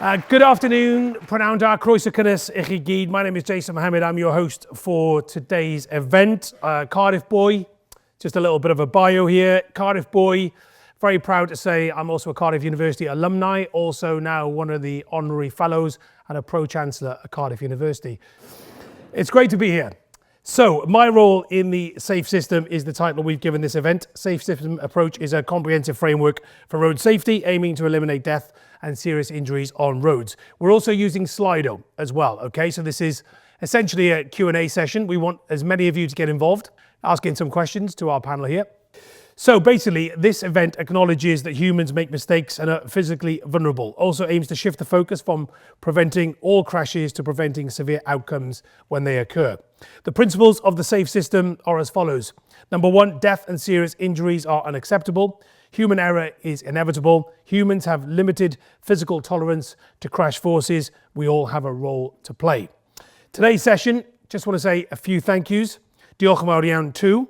Good afternoon, Prynawn da, croeso cynnes I chi gyd. My name is Jason Mohammed. I'm your host for today's event. Cardiff boy, just a little bit of a bio here. Cardiff boy, very proud to say I'm also a Cardiff University alumni, also now one of the honorary fellows and a pro-chancellor at Cardiff University. It's great to be here. So my role in the SAFE system is the title we've given this event. SAFE system approach is a comprehensive framework for road safety, aiming to eliminate death and serious injuries on roads. We're also using Slido as well, okay? So this is essentially a Q&A session. We want as many of you to get involved, asking some questions to our panel here. So basically, this event acknowledges that humans make mistakes and are physically vulnerable. Also aims to shift the focus from preventing all crashes to preventing severe outcomes when they occur. The principles of the SAFE system are as follows. Number one, death and serious injuries are unacceptable. Human error is inevitable. Humans have limited physical tolerance to crash forces. We all have a role to play. Today's session, just want to say a few thank yous. Diolch yn fawr iawn to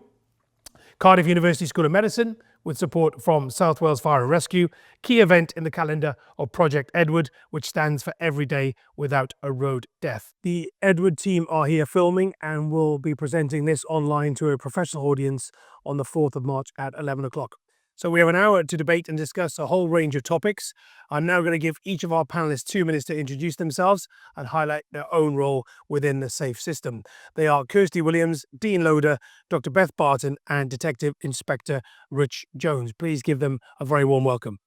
Cardiff University School of Medicine, with support from South Wales Fire and Rescue, key event in the calendar of Project Edward, which stands for Every Day Without a Road Death. The Edward team are here filming and will be presenting this online to a professional audience on the 4th of March at 11 o'clock. So we have an hour to debate and discuss a whole range of topics. I'm now going to give each of our panelists 2 minutes to introduce themselves and highlight their own role within the SAFE system. They are Kirsty Williams, Dean Loader, Dr. Beth Barton, and Detective Inspector Rich Jones. Please give them a very warm welcome.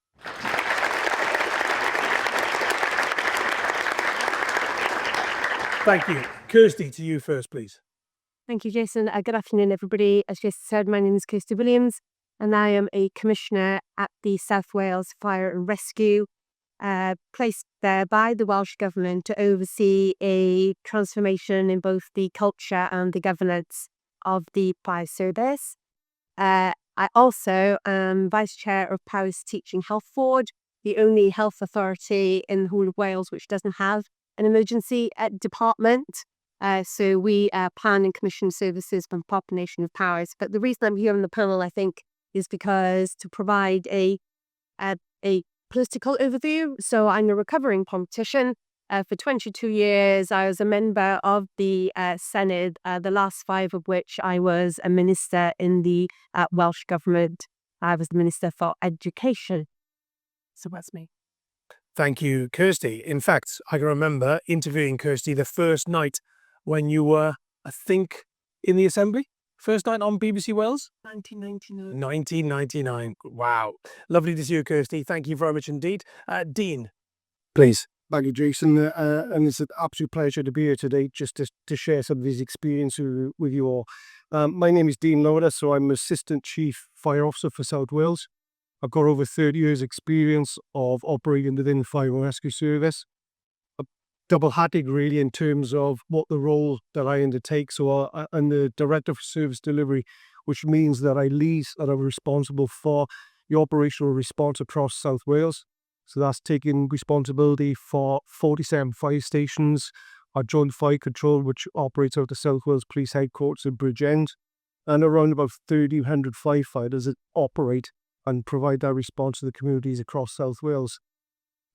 Thank you. Kirsty, to you first, please. Thank you, Jason. Good afternoon, everybody. As Jason said, my name is Kirsty Williams, and I am a commissioner at the South Wales Fire and Rescue, placed there by the Welsh Government to oversee a transformation in both the culture and the governance of the fire service. I also am Vice Chair of Powys Teaching Health Board, the only health authority in the whole of Wales which doesn't have an emergency department. So we plan and commission services from the population of Powys. But the reason I'm here on the panel, I think, is because to provide a political overview. So I'm a recovering politician. For 22 years, I was a member of the Senedd, the last 5 of which I was a minister in the Welsh Government. I was the Minister for Education. So that's me. Thank you, Kirsty. In fact, I can remember interviewing Kirsty the first night when you were, I think, in the Assembly. First night on BBC Wales? 1999. 1999. Wow. Lovely to see you, Kirsty. Thank you very much indeed. Dean, please. Thank you, Jason. And it's an absolute pleasure to be here today just to share some of these experiences with you all. My name is Dean Loader, so I'm Assistant Chief Fire Officer for South Wales. I've got over 30 years experience of operating within the Fire and Rescue Service. Double-hatted really in terms of what the role that I undertake. So I'm the Director for Service Delivery, which means that I lead and I'm responsible for the operational response across South Wales. So that's taking responsibility for 47 fire stations, our Joint Fire Control, which operates out of South Wales Police Headquarters in Bridgend, and around about 1,300 firefighters that operate and provide that response to the communities across South Wales.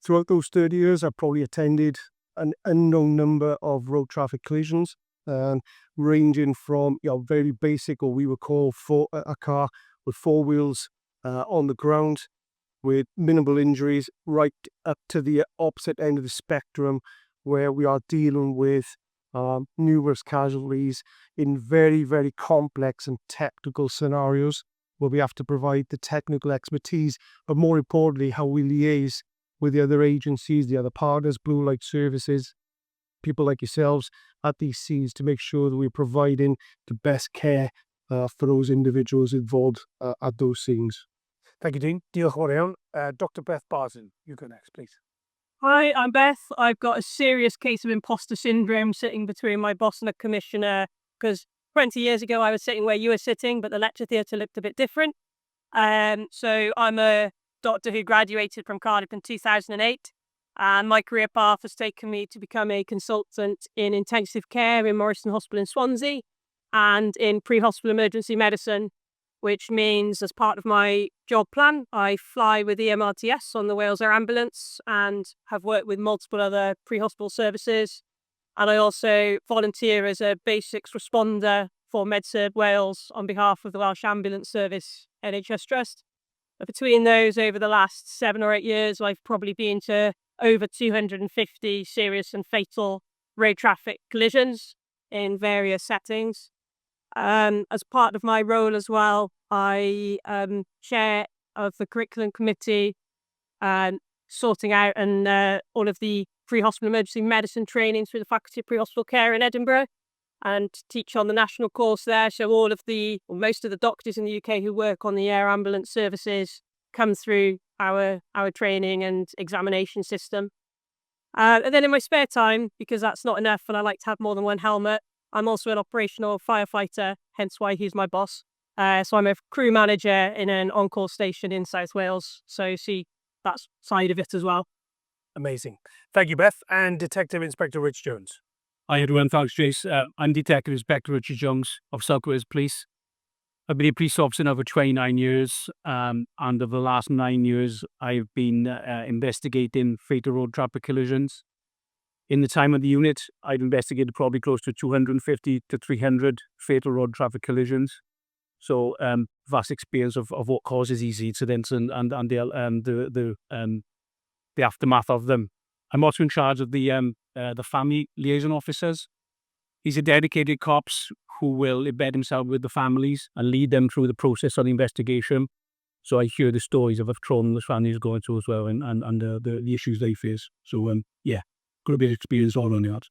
Throughout those 30 years, I've probably attended an unknown number of road traffic collisions, ranging from very basic, or we would call a car with 4 wheels on the ground with minimal injuries, right up to the opposite end of the spectrum, where we are dealing with numerous casualties in very, very complex and technical scenarios, where we have to provide the technical expertise, but more importantly, how we liaise with the other agencies, the other partners, Blue Light Services, people like yourselves at these scenes to make sure that we're providing the best care for those individuals involved at those scenes. Thank you, Dean. Diolch yn fawr iawn. Dr. Beth Barton, you go next, please. Hi, I'm Beth. I've got a serious case of imposter syndrome sitting between my boss and a commissioner, because 20 years ago I was sitting where you were sitting, but the lecture theatre looked a bit different. So I'm a doctor who graduated from Cardiff in 2008. And my career path has taken me to become a consultant in intensive care in Morrison Hospital in Swansea and in pre-hospital emergency medicine, which means as part of my job plan. I fly with the MRTS on the Wales Air Ambulance and have worked with multiple other pre-hospital services. And I also volunteer as a basics responder for MedSurg Wales on behalf of the Welsh Ambulance Service NHS Trust. But between those, over the last 7 or 8 years, I've probably been to over 250 serious and fatal road traffic collisions in various settings. As part of my role as well, I chair of the curriculum committee, sorting out and all of the pre-hospital emergency medicine training through the Faculty of Pre-Hospital Care in Edinburgh, and teach on the national course there. So most of the doctors in the UK who work on the air ambulance services come through our training and examination system. And then in my spare time, because that's not enough and I like to have more than one helmet, I'm also an operational firefighter, hence why he's my boss. So I'm a crew manager in an on-call station in South Wales. So you see that side of it as well. Amazing. Thank you, Beth. And Detective Inspector Rich Jones. Hi everyone, thanks Jace. I'm Detective Inspector Richard Jones of South Wales Police. I've been a police officer now for 29 years, and over the last 9 years I've been investigating fatal road traffic collisions. In the time of the unit, I've investigated probably close to 250 to 300 fatal road traffic collisions. So vast experience of what causes these incidents and the aftermath of them. I'm also in charge of the family liaison officers. These are dedicated cops who will embed themselves with the families and lead them through the process of the investigation. So I hear the stories of trauma the families are going through as well, and the issues they face. So got a bit of experience all on that.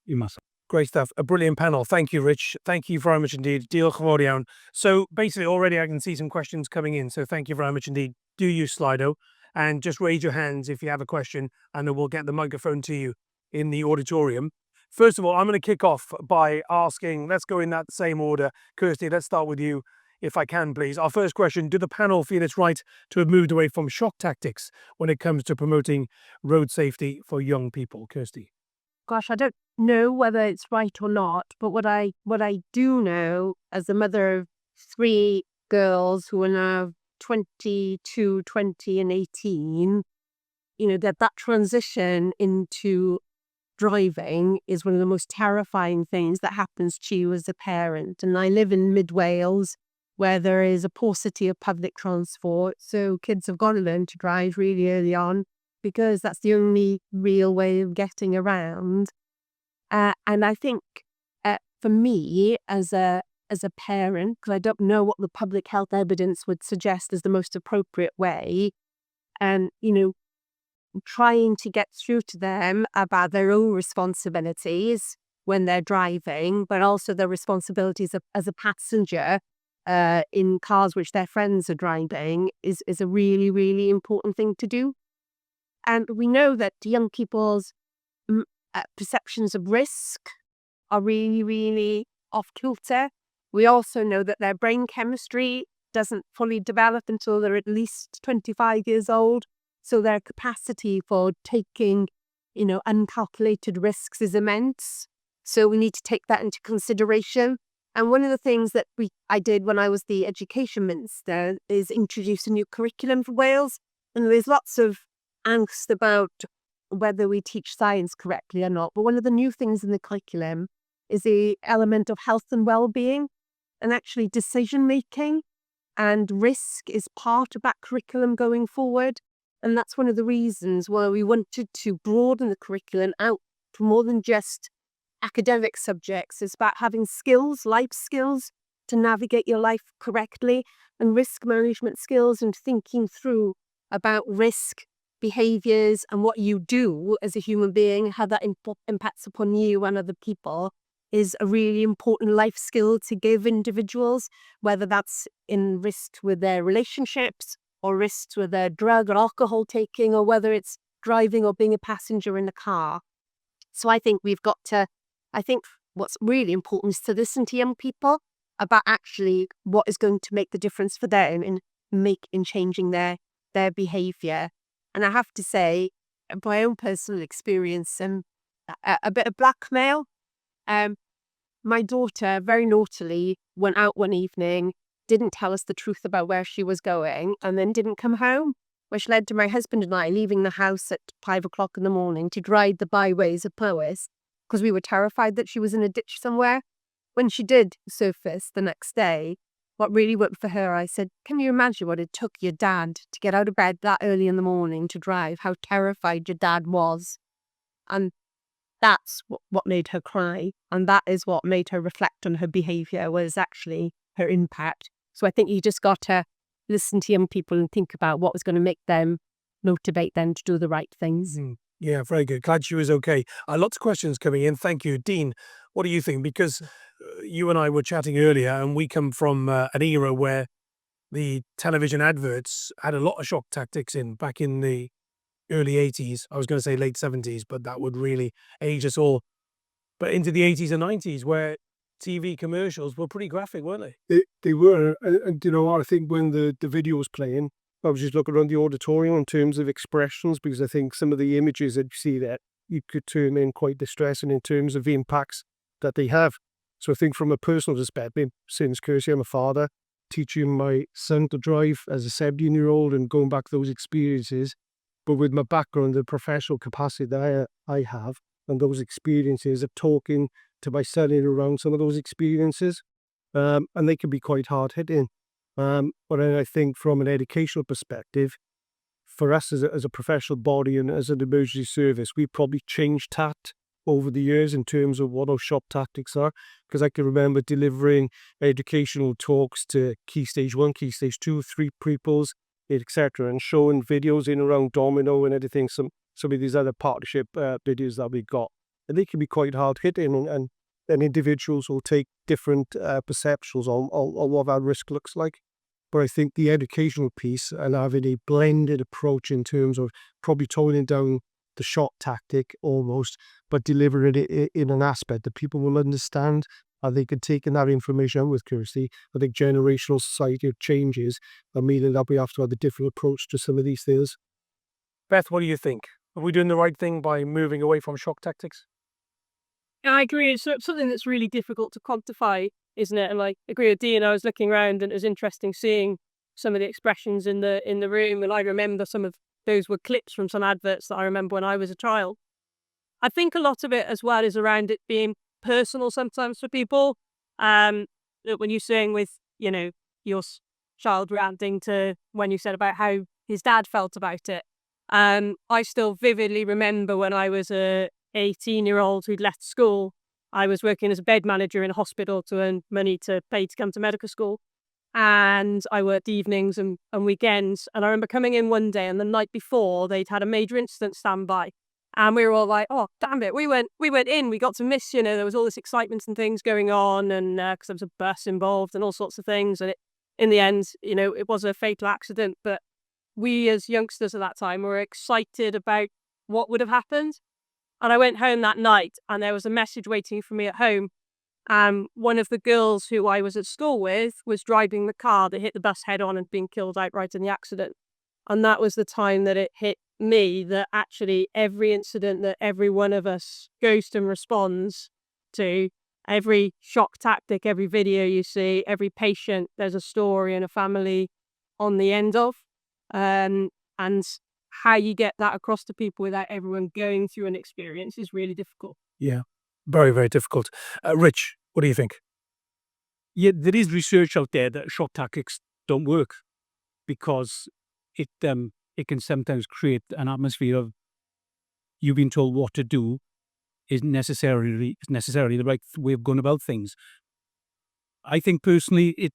Great stuff. A brilliant panel. Thank you, Rich. Thank you very much indeed. Diolch yn fawr iawn. So basically already I can see some questions coming in. So thank you very much indeed. Do use Slido and just raise your hands if you have a question and then we'll get the microphone to you in the auditorium. First of all, I'm going to kick off by asking, let's go in that same order. Kirsty, let's start with you, if I can, please. Our first question, do the panel feel it's right to have moved away from shock tactics when it comes to promoting road safety for young people? Kirsty. Gosh, I don't know whether it's right or not, but what I do know as a mother of 3 girls who are now 22, 20 and 18, that transition into driving is one of the most terrifying things that happens to you as a parent. And I live in mid Wales where there is a paucity of public transport. So kids have got to learn to drive really early on because that's the only real way of getting around. And I think for me as a parent, because I don't know what the public health evidence would suggest as the most appropriate way, and trying to get through to them about their own responsibilities when they're driving, but also their responsibilities as a passenger in cars which their friends are driving is a really, really important thing to do. And we know that young people's perceptions of risk are really, really off kilter. We also know that their brain chemistry doesn't fully develop until they're at least 25 years old. So their capacity for taking, uncalculated risks is immense. So we need to take that into consideration. And one of the things that I did when I was the Education Minister is introduce a new curriculum for Wales. And there's lots of angst about whether we teach science correctly or not. But one of the new things in the curriculum is the element of health and well-being and actually decision-making. And risk is part of that curriculum going forward. And that's one of the reasons why we wanted to broaden the curriculum out to more than just academic subjects. It's about having skills, life skills, to navigate your life correctly, and risk management skills and thinking through about risk behaviors and what you do as a human being, how that impacts upon you and other people is a really important life skill to give individuals, whether that's in risk with their relationships or risks with their drug or alcohol taking, or whether it's driving or being a passenger in a car. So I think what's really important is to listen to young people about actually what is going to make the difference for them in changing their behaviour. And I have to say, my own personal experience, a bit of blackmail. My daughter very naughtily went out one evening didn't tell us the truth about where she was going, and then didn't come home, which led to my husband and I leaving the house at 5 o'clock in the morning to ride the byways of Powys because we were terrified that she was in a ditch somewhere. When she did surface the next day, what really worked for her, I said, can you imagine what it took your dad to get out of bed that early in the morning to drive, how terrified your dad was? And that's what made her cry. And that is what made her reflect on her behaviour, was actually her impact. So I think you just got to listen to young people and think about what was going to make them, motivate them to do the right things. Yeah, very good. Glad she was okay. Lots of questions coming in. Thank you. Dean, what do you think? Because you and I were chatting earlier, and we come from an era where the television adverts had a lot of shock tactics in, back in the early 80s. I was going to say late 70s, but that would really age us all. But into the 80s and 90s, where TV commercials were pretty graphic, weren't they? They were. And you know what? I think when the video was playing, I was just looking around the auditorium in terms of expressions, because I think some of the images that you see there, you could turn in quite distressing in terms of the impacts that they have. So I think from a personal perspective, since Kirsty, I'm a father, teaching my son to drive as a 17-year-old and going back to those experiences, but with my background, the professional capacity that I have, and those experiences of talking to my son in around some of those experiences, and they can be quite hard-hitting. But then I think from an educational perspective, for us as a professional body and as an emergency service, we probably changed tact over the years in terms of what our shock tactics are. Because I can remember delivering educational talks to Key Stage 1, Key Stage 2, 3 pupils, etc., and showing videos in around Domino and everything, some of these other partnership videos that we got. And they can be quite hard-hitting, and individuals will take different perceptions on what that risk looks like. But I think the educational piece and having a blended approach in terms of probably toning down the shot tactic almost, but delivering it in an aspect that people will understand, and they can take in that information with Kirsty. I think generational society changes, meaning that we have to have a different approach to some of these things. Beth, what do you think? Are we doing the right thing by moving away from shock tactics? I agree. It's something that's really difficult to quantify, isn't it? And I agree with Dean. I was looking around, and it was interesting seeing some of the expressions in the room. And I remember some of those were clips from some adverts that I remember when I was a child. I think a lot of it as well is around it being personal sometimes for people. That when you're saying with, your child reacting to when you said about how his dad felt about it. I still vividly remember when I was a 18-year-old who'd left school. I was working as a bed manager in a hospital to earn money to pay to come to medical school. And I worked evenings and weekends. And I remember coming in one day, and the night before they'd had a major incident standby. And we were all like, oh, damn it. We went in, we got to miss, there was all this excitement and things going on. And because there was a bus involved and all sorts of things. And in the end, it was a fatal accident. But we as youngsters at that time were excited about what would have happened. And I went home that night, and there was a message waiting for me at home. One of the girls who I was at school with was driving the car that hit the bus head on and being killed outright in the accident. And that was the time that it hit me that actually every incident that every one of us goes to and responds to, every shock tactic, every video you see, every patient, there's a story and a family on the end of. And how you get that across to people without everyone going through an experience is really difficult. Yeah, very, very difficult. Rich, what do you think? Yeah, there is research out there that shock tactics don't work because it can sometimes create an atmosphere of you being told what to do is necessarily the right way of going about things. I think personally,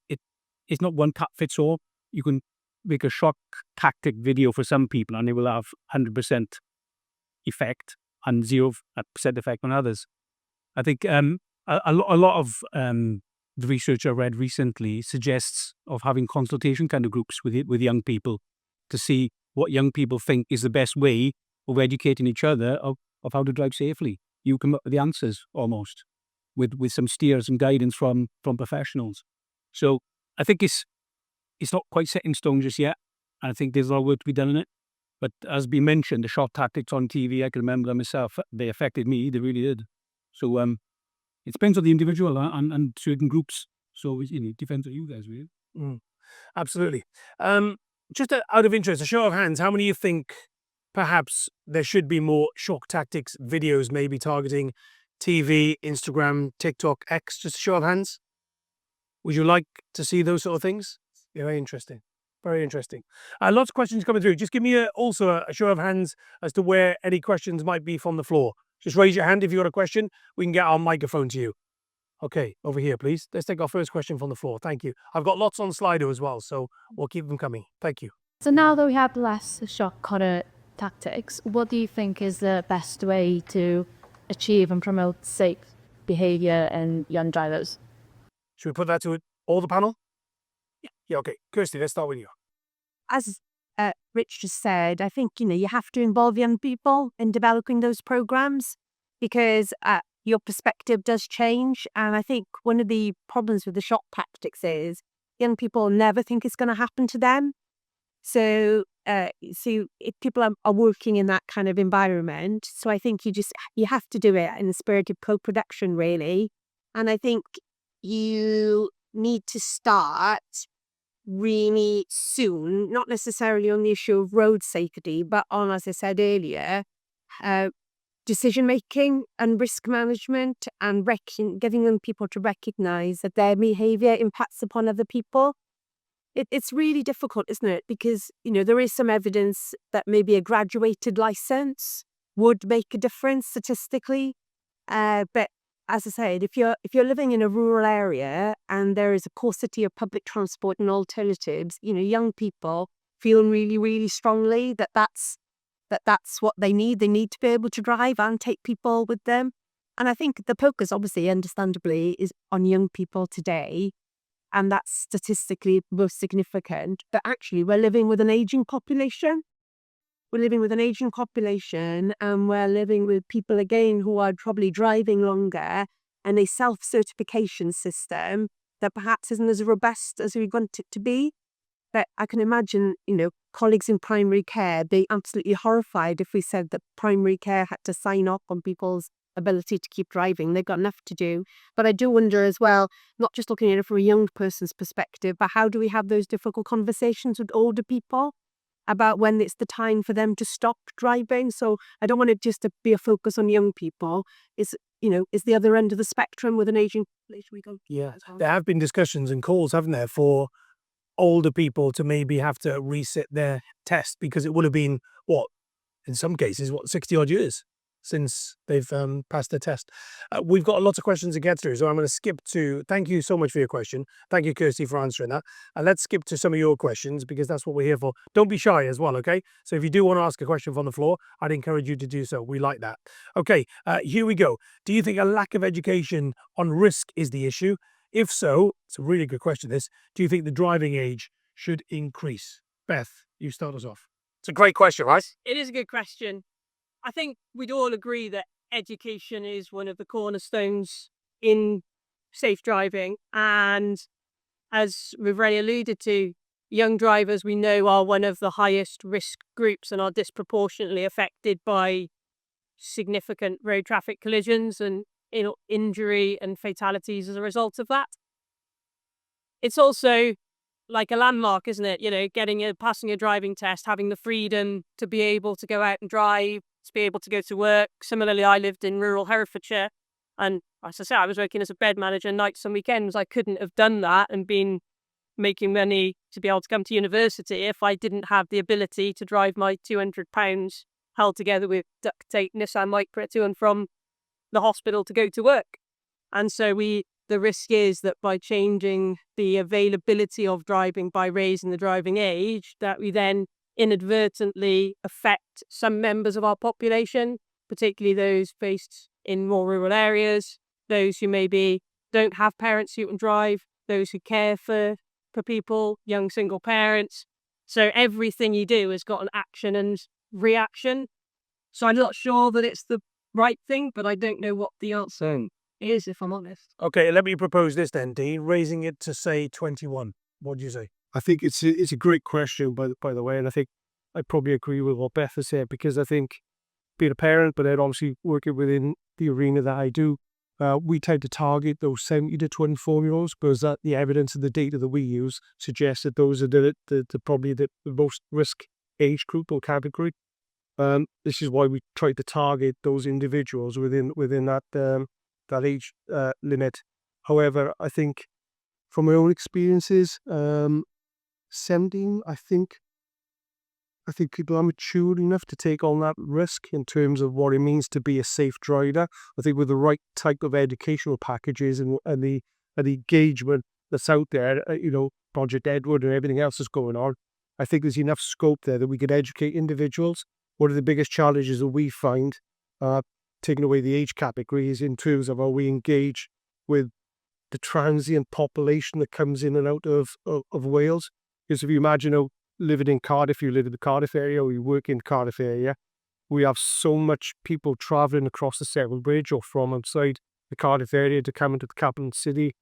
it's not one cut fits all. You can make a shock tactic video for some people, and it will have 100% effect and 0% effect on others. I think a lot of the research I read recently suggests of having consultation kind of groups with young people to see what young people think is the best way of educating each other of how to drive safely. You come up with the answers almost with some steers and guidance from professionals. So I think it's not quite set in stone just yet, and I think there's a lot of work to be done in it. But as been mentioned, the short tactics on TV, I can remember them myself. They affected me. They really did. So it depends on the individual and certain groups. So it depends on you guys, really. Absolutely. Just out of interest, a show of hands, how many of you think perhaps there should be more shock tactics videos, maybe targeting TV, Instagram, TikTok, X? Just a show of hands. Would you like to see those sort of things? Yeah, very interesting. Very interesting. Lots of questions coming through. Just give me also a show of hands as to where any questions might be from the floor. Just raise your hand if you've got a question. We can get our microphone to you. Okay, over here, please. Let's take our first question from the floor. Thank you. I've got lots on Slido as well, so we'll keep them coming. Thank you. So now that we have less shock collar tactics, what do you think is the best way to achieve and promote safe behaviour in young drivers? Should we put that to all the panel? Yeah, okay. Kirsty, let's start with you. As Rich just said, I think, you have to involve young people in developing those programs because your perspective does change. And I think one of the problems with the shock tactics is young people never think it's going to happen to them. So if people are working in that kind of environment, so I think you have to do it in the spirit of co-production, really. And I think you need to start really soon, not necessarily on the issue of road safety, but on, as I said earlier, decision making and risk management and getting young people to recognise that their behaviour impacts upon other people. It's really difficult, isn't it? Because, there is some evidence that maybe a graduated licence would make a difference statistically. But as I said, if you're living in a rural area and there is a paucity of public transport and alternatives, young people feel really, really strongly that that's what they need. They need to be able to drive and take people with them. And I think the focus, obviously, understandably, is on young people today. And that's statistically most significant. But actually, we're living with an aging population. We're living with an aging population and we're living with people, again, who are probably driving longer and a self-certification system that perhaps isn't as robust as we want it to be. But I can imagine, colleagues in primary care being absolutely horrified if we said that primary care had to sign off on people's ability to keep driving. They've got enough to do. But I do wonder as well, not just looking at it from a young person's perspective, but how do we have those difficult conversations with older people about when it's the time for them to stop driving? So I don't want it just to be a focus on young people. It's the other end of the spectrum with an aging population we go. Yeah, there have been discussions and calls, haven't there, for older people to maybe have to resit their test because it would have been, in some cases, 60 odd years since they've passed the test. We've got lots of questions to get through, so I'm going to skip to, thank you so much for your question. Thank you, Kirsty, for answering that. And let's skip to some of your questions because that's what we're here for. Don't be shy as well, okay? So if you do want to ask a question from the floor, I'd encourage you to do so. We like that. Okay, here we go. Do you think a lack of education on risk is the issue? If so, it's a really good question, this. Do you think the driving age should increase? Beth, you start us off. It's a great question, right? It is a good question. I think we'd all agree that education is one of the cornerstones in safe driving. And as we've already alluded to, young drivers we know are one of the highest risk groups and are disproportionately affected by significant road traffic collisions and injury and fatalities as a result of that. It's also like a landmark, isn't it? Passing a driving test, having the freedom to be able to go out and drive, to be able to go to work. Similarly, I lived in rural Herefordshire, and as I say, I was working as a bed manager nights and weekends. I couldn't have done that and been making money to be able to come to university if I didn't have the ability to drive my £200 held together with duct tape Nissan Micra to and from the hospital to go to work. And so the risk is that by changing the availability of driving, by raising the driving age, that we then inadvertently affect some members of our population, particularly those based in more rural areas, those who maybe don't have parents who can drive, those who care for people, young single parents. So everything you do has got an action and reaction. So I'm not sure that it's the right thing, but I don't know what the answer is, if I'm honest. Okay, let me propose this then, Dean, raising it to, say, 21. What do you say? I think it's a great question, by the way, and I think I probably agree with what Beth has said, because I think being a parent, but then obviously working within the arena that I do, We tend to target those 70 to 24-year-olds because that the evidence and the data that we use suggests that those are probably the most risk age group or category. This is why we try to target those individuals within that age limit. However, I think from my own experiences, 17, I think people are mature enough to take on that risk in terms of what it means to be a safe driver. I think with the right type of educational packages and the engagement that's out there, Project Edward and everything else that's going on, I think there's enough scope there that we could educate individuals. One of the biggest challenges that we find, taking away the age category, is in terms of how we engage with the transient population that comes in and out of Wales. Because if you imagine living in Cardiff, you live in the Cardiff area or you work in Cardiff area, we have so much people travelling across the Severn Bridge or from outside the Cardiff area to come into the capital city.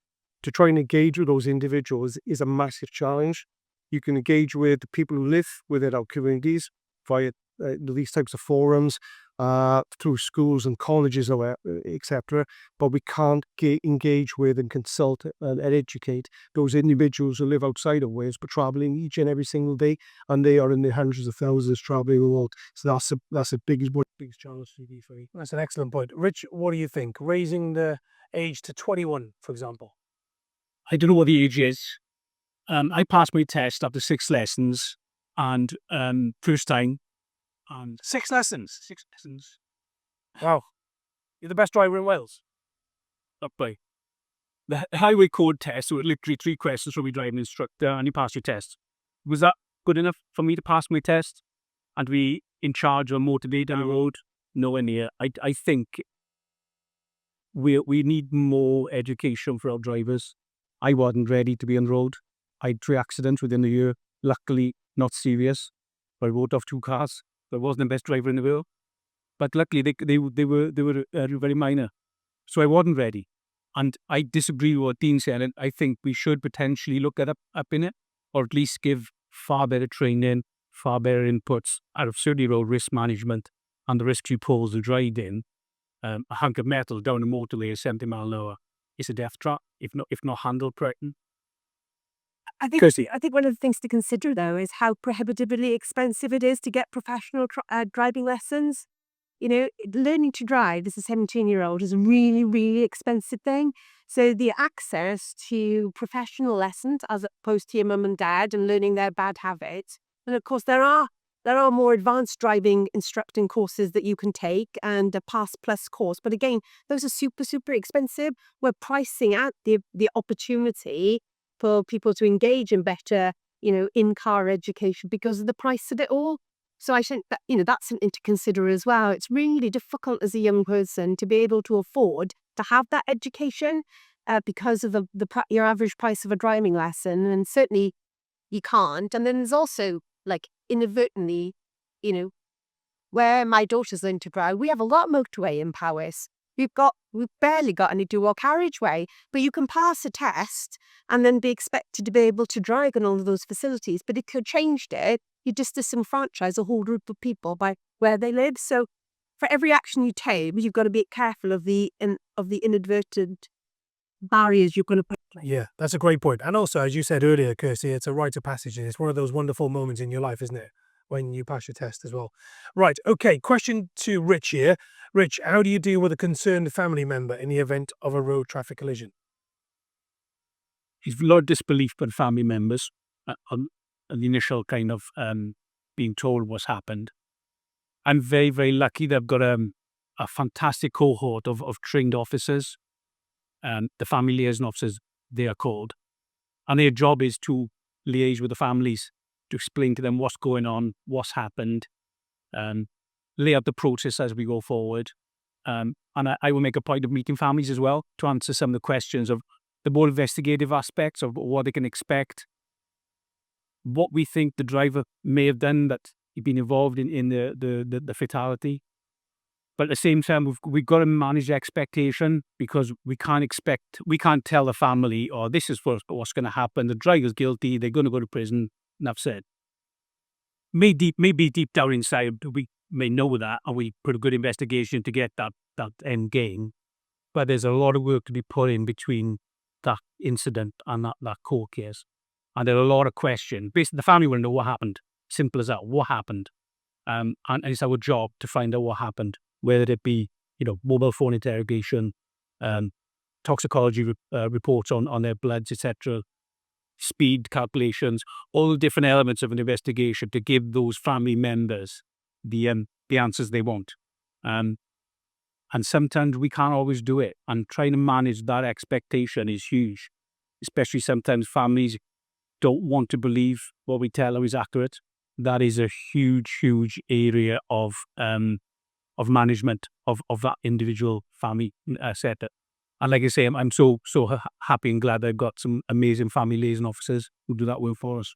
To try and engage with those individuals is a massive challenge. You can engage with the people who live within our communities via these types of forums, through schools and colleges, etc. But we can't engage with and consult and educate those individuals who live outside of Wales, but travelling each and every single day, and they are in the hundreds of thousands travelling the world. So that's the biggest challenge for me. That's an excellent point. Rich, what do you think? Raising the age to 21, for example. I don't know what the age is. I passed my test after 6 lessons, and first time, and 6 lessons. Wow. You're the best driver in Wales. Up by the highway code test, so literally 3 questions from your driving instructor, and you pass your test. Was that good enough for me to pass my test and to be in charge or motivated on the road? Nowhere near. I think we need more education for our drivers. I wasn't ready to be on the road. I had 3 accidents within a year. Luckily, not serious. I wrote off 2 cars. I wasn't the best driver in the world. But luckily, they were very minor. So I wasn't ready. And I disagree with what Dean said, and I think we should potentially look at up in it, or at least give far better training, far better inputs out of certainly road risk management and the risks you pose to drive in. A hunk of metal down a motorway at 70 mile an hour is a death trap, if not handled correctly. I think one of the things to consider, though, is how prohibitively expensive it is to get professional driving lessons. Learning to drive as a 17-year-old is a really, really expensive thing. So the access to professional lessons as opposed to your mum and dad and learning their bad habits. And of course, there are more advanced driving instructing courses that you can take and a Pass Plus course. But again, those are super, super expensive. We're pricing out the opportunity for people to engage in better, in-car education because of the price of it all. So I think that, that's something to consider as well. It's really difficult as a young person to be able to afford to have that education because of your average price of a driving lesson. And certainly you can't. And then there's also, inadvertently, where my daughter's learned to drive, we have a lot of motorway in Powys. We've barely got any dual carriageway, but you can pass a test and then be expected to be able to drive in all of those facilities. But if you changed it, you just disenfranchise a whole group of people by where they live. So for every action you take, you've got to be careful of the inadvertent barriers you're going to put in place. Yeah, that's a great point. And also, as you said earlier, Kirsty, it's a rite of passage. It's one of those wonderful moments in your life, isn't it? When you pass your test as well. Right, okay, question to Rich here. Rich, how do you deal with a concerned family member in the event of a road traffic collision? It's a lot of disbelief by family members on the initial kind of being told what's happened. I'm very, very lucky that I've got a fantastic cohort of trained officers, the family liaison officers, they are called. And their job is to liaise with the families, to explain to them what's going on, what's happened, lay out the process as we go forward. And I will make a point of meeting families as well to answer some of the questions of the more investigative aspects of what they can expect, what we think the driver may have done that he'd been involved in the fatality. But at the same time, we've got to manage the expectation because we can't tell the family, oh, this is what's going to happen. The driver's guilty. They're going to go to prison. Enough said. Maybe deep down inside, we may know that, and we put a good investigation to get that end game. but there's a lot of work to be put in between that incident and that court case. And there are a lot of questions. Basically, the family will know what happened. Simple as that. What happened? And it's our job to find out what happened, whether it be, mobile phone interrogation, toxicology reports on their bloods, etc., speed calculations, all the different elements of an investigation to give those family members the answers they want. And sometimes we can't always do it. And trying to manage that expectation is huge, especially sometimes families don't want to believe what we tell them is accurate. That is a huge, huge area of management of that individual family setup. And like I say, I'm so happy and glad I've got some amazing family liaison officers who do that work for us.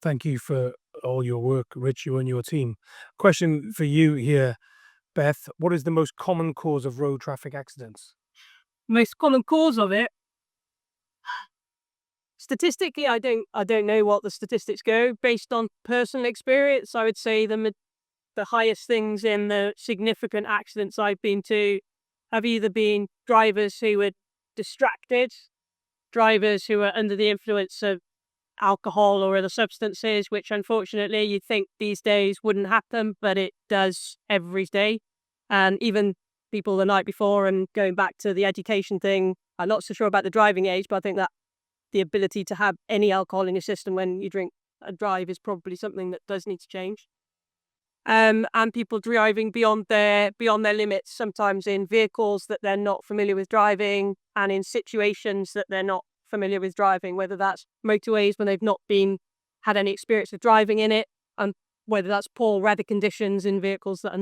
Thank you for all your work, Rich, you and your team. Question for you here, Beth. What is the most common cause of road traffic accidents? Most common cause of it, statistically, I don't know what the statistics go. Based on personal experience, I would say the highest things in the significant accidents I've been to have either been drivers who were distracted, drivers who were under the influence of alcohol or other substances, which unfortunately you'd think these days wouldn't happen, but it does every day. And even people the night before, and going back to the education thing, I'm not so sure about the driving age, but I think that the ability to have any alcohol in your system when you drink and drive is probably something that does need to change. And people driving beyond their limits, sometimes in vehicles that they're not familiar with driving, and in situations that they're not familiar with driving, whether that's motorways when they've not had any experience of driving in it, and whether that's poor weather conditions in vehicles that are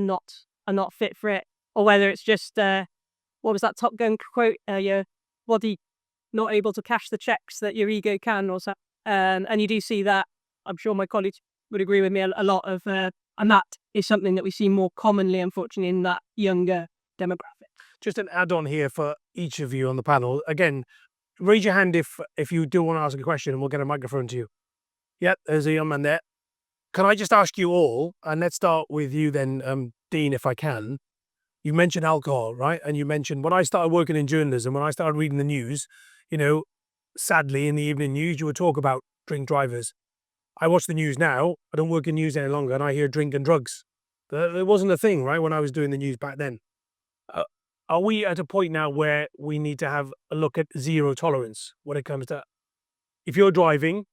not fit for it, or whether it's just what was that Top Gun quote? Your body not able to cash the checks that your ego can, or something. And you do see that. I'm sure my colleagues would agree with me a lot of. And that is something that we see more commonly, unfortunately, in that younger demographic. Just an add-on here for each of you on the panel. Again, raise your hand if you do want to ask a question, and we'll get a microphone to you. Yep, there's a young man there. Can I just ask you all, and let's start with you then, Dean, if I can. You mentioned alcohol, right? And you mentioned when I started working in journalism, when I started reading the news, sadly in the evening news, you would talk about drink drivers. I watch the news now. I don't work in news any longer, and I hear drink and drugs. It wasn't a thing, right, when I was doing the news back then. Are we at a point now where we need to have a look at zero tolerance when it comes to, if you're driving,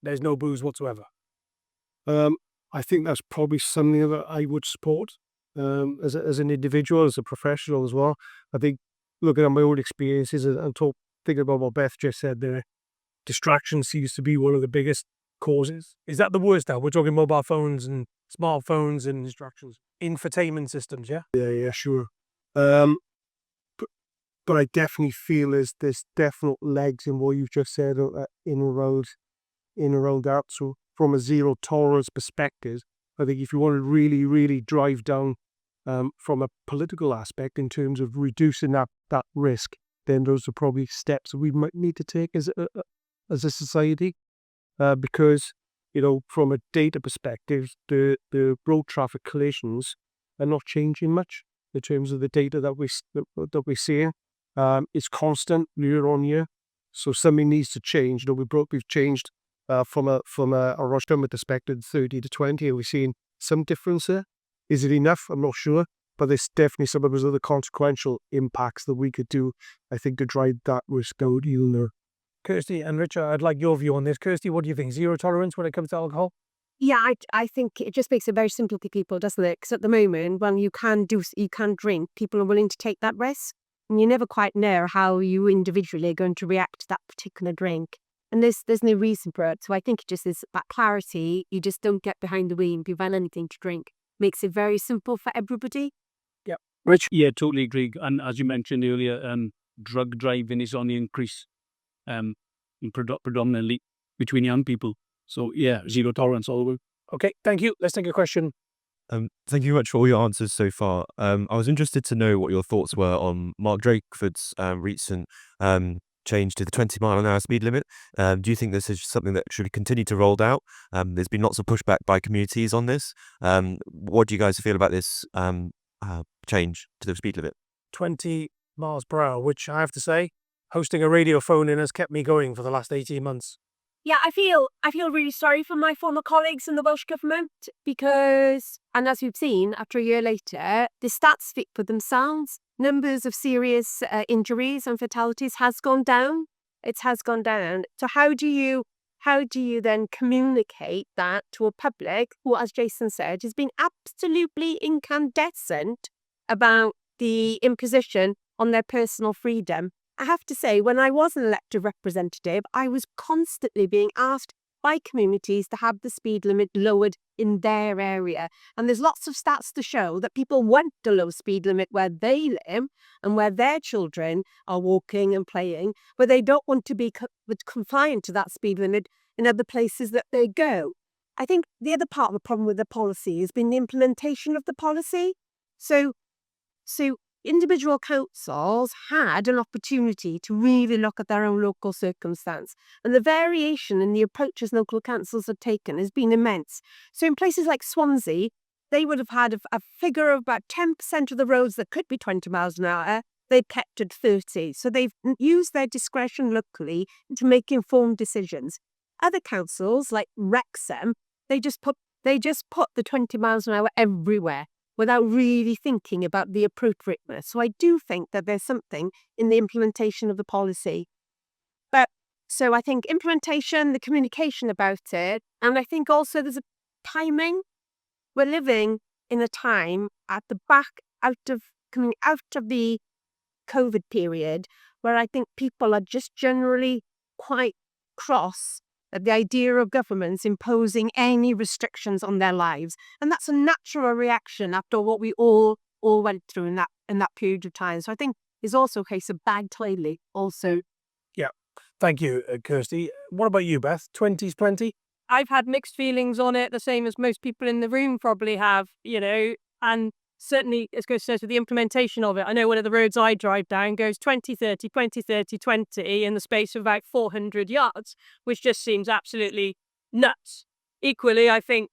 there's no booze whatsoever? I think that's probably something that I would support as an individual, as a professional as well. I think looking at my own experiences and thinking about what Beth just said there, distraction seems to be one of the biggest causes. Is that the worst now? We're talking mobile phones and smartphones and distractions, infotainment systems, yeah? Yeah, sure. But I definitely feel there's definite legs in what you've just said in around that. So from a zero tolerance perspective, I think if you want to really, really drive down from a political aspect in terms of reducing that risk, then those are probably steps that we might need to take as a society. Because, from a data perspective, the road traffic collisions are not changing much in terms of the data that we're seeing. It's constant year on year, so something needs to change. We've changed from a rush hour perspective, 30 to 20. Are we seeing some difference there? Is it enough? I'm not sure, but there's definitely some of those other consequential impacts that we could do, I think, to drive that risk out even there. Kirsty and Richard, I'd like your view on this. Kirsty, what do you think? Zero tolerance when it comes to alcohol? Yeah, I think it just makes it very simple to people, doesn't it? Because at the moment, when you can drink, people are willing to take that risk. And you never quite know how you individually are going to react to that particular drink. And there's no reason for it. So I think it just is that clarity. You just don't get behind the wheel and give anything to drink. Makes it very simple for everybody. Yep. Rich? Yeah, totally agree. And as you mentioned earlier, drug driving is on the increase, predominantly between young people. So yeah, zero tolerance all the way. Okay, thank you. Let's take a question. Thank you very much for all your answers so far. I was interested to know what your thoughts were on Mark Drakeford's recent change to the 20-mile-an-hour speed limit. Do you think this is something that should continue to roll out? There's been lots of pushback by communities on this. What do you guys feel about this change to the speed limit? 20 miles per hour, which I have to say, hosting a radio phone-in has kept me going for the last 18 months. Yeah, I feel really sorry for my former colleagues in the Welsh Government because, and as we've seen, after a year later, the stats speak for themselves. Numbers of serious injuries and fatalities has gone down. It has gone down. So how do you then communicate that to a public who, as Jason said, has been absolutely incandescent about the imposition on their personal freedom? I have to say, when I was an elected representative, I was constantly being asked by communities to have the speed limit lowered in their area. And there's lots of stats to show that people want a low speed limit where they live and where their children are walking and playing, but they don't want to be confined to that speed limit in other places that they go. I think the other part of the problem with the policy has been the implementation of the policy. So individual councils had an opportunity to really look at their own local circumstance. And the variation in the approaches local councils have taken has been immense. So in places like Swansea, they would have had a figure of about 10% of the roads that could be 20 miles an hour, they've kept at 30. So they've used their discretion locally to make informed decisions. Other councils, like Wrexham, they just put the 20 miles an hour everywhere, without really thinking about the appropriateness. So I do think that there's something in the implementation of the policy. So I think implementation, the communication about it, and I think also there's a timing. We're living in a time at the back coming out of the COVID period where I think people are just generally quite cross at the idea of governments imposing any restrictions on their lives. And that's a natural reaction after what we all went through in that period of time. So I think it's also a case of bad clearly also. Yeah. Thank you, Kirsty. What about you, Beth? 20's plenty? I've had mixed feelings on it, the same as most people in the room probably have, and certainly, as Kirsty says, with the implementation of it, I know one of the roads I drive down goes 20, 30, 20, 30, 20 in the space of about 400 yards, which just seems absolutely nuts. Equally, I think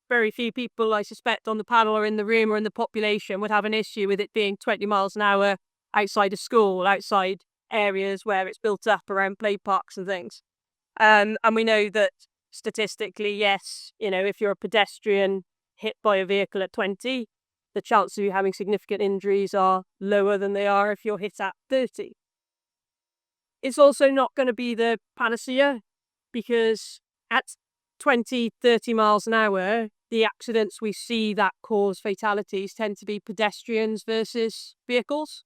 very few people, I suspect, on the panel or in the room or in the population would have an issue with it being 20 miles an hour outside a school, outside areas where it's built up around play parks and things. And we know that statistically, yes, if you're a pedestrian hit by a vehicle at 20, the chances of you having significant injuries are lower than they are if you're hit at 30. It's also not going to be the panacea because at 20, 30 miles an hour, the accidents we see that cause fatalities tend to be pedestrians versus vehicles.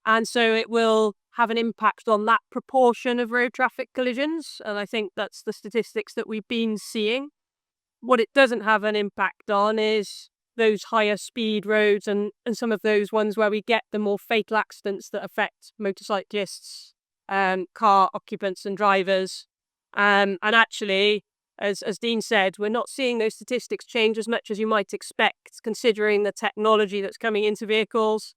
And so it will have an impact on that proportion of road traffic collisions. And I think that's the statistics that we've been seeing. What it doesn't have an impact on is those higher speed roads and some of those ones where we get the more fatal accidents that affect motorcyclists, car occupants and drivers. And actually, as Dean said, we're not seeing those statistics change as much as you might expect, considering the technology that's coming into vehicles.